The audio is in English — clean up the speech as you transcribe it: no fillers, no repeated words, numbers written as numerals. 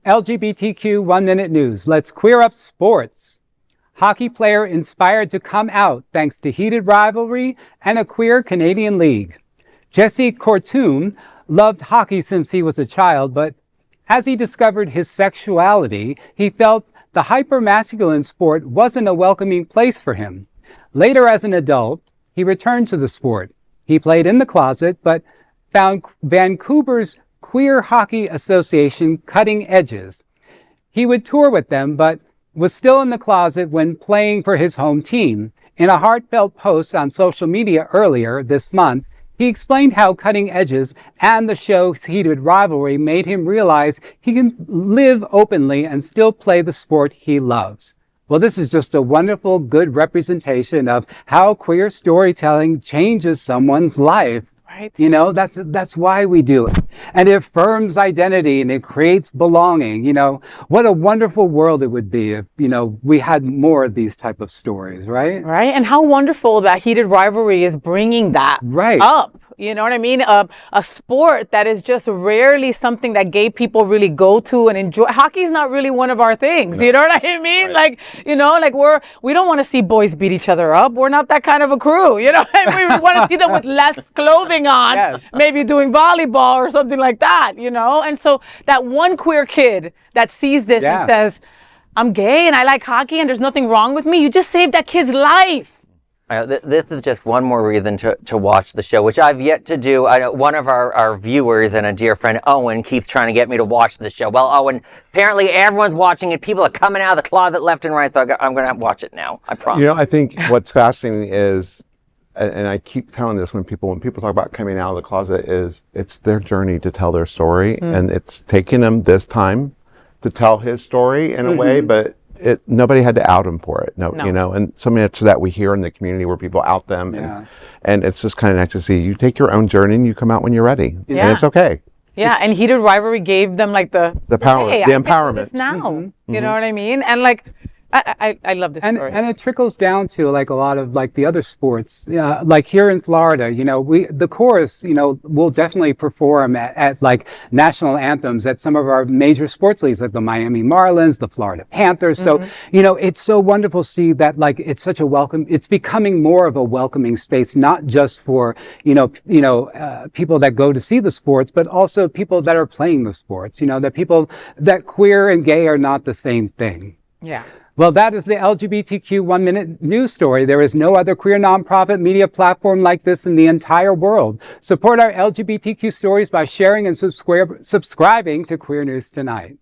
LGBTQ 1 Minute News. Let's queer up sports. Hockey player inspired to come out thanks to heated rivalry and a queer Canadian league. Jesse Kortum loved hockey since he was a child, but as he discovered his sexuality, he felt the hyper-masculine sport wasn't a welcoming place for him. Later, as an adult, he returned to the sport. He played in the closet, but found Vancouver's Queer Hockey Association cutting edges. He would tour with them, but was still in the closet when playing for his home team. In a heartfelt post on social media earlier this month, he explained how cutting edges and the show's heated rivalry made him realize he can live openly and still play the sport he loves. Well, this is just a wonderful, good representation of how queer storytelling changes someone's life. Right. You know, that's why we do it. And it affirms identity and it creates belonging. You know, what a wonderful world it would be if, you know, we had more of these type of stories, right? Right. And how wonderful that heated rivalry is bringing that up. You know what I mean? A sport that is just rarely something that gay people really go to and enjoy. Hockey's not really one of our things. No. You know what I mean? Right. Like, you know, like we don't want to see boys beat each other up. We're not that kind of a crew. You know, we want to see them with less clothing on, yes. Maybe doing volleyball or something like that, you know? And so that one queer kid that sees this and says, I'm gay and I like hockey and there's nothing wrong with me. You just saved that kid's life. This is just one more reason to watch the show, which I've yet to do. I know one of our viewers and a dear friend, Owen, keeps trying to get me to watch the show. Well, Owen, apparently everyone's watching it. People are coming out of the closet left and right, so I'm going to watch it now. I promise. You know, I think what's fascinating is, and I keep telling this when people talk about coming out of the closet, is it's their journey to tell their story, and it's taking them this time to tell his story in a way, but nobody had to out him for it. No, you know, and so much of that we hear in the community where people out them, and it's just kind of nice to see. You take your own journey and you come out when you're ready, and it's okay. Yeah, and heated rivalry gave them like the power, hey, the empowerment. This now, you know what I mean? And like, I love this story. And it trickles down to like a lot of like the other sports. Like here in Florida, you know, the chorus, you know, will definitely perform at like national anthems at some of our major sports leagues, like the Miami Marlins, the Florida Panthers. So, you know, it's so wonderful to see that like it's such a it's becoming more of a welcoming space, not just for, people that go to see the sports, but also people that are playing the sports, you know, that queer and gay are not the same thing. Yeah. Well, that is the LGBTQ 1 Minute news story. There is no other queer nonprofit media platform like this in the entire world. Support our LGBTQ stories by sharing and subscribing to Queer News Tonight.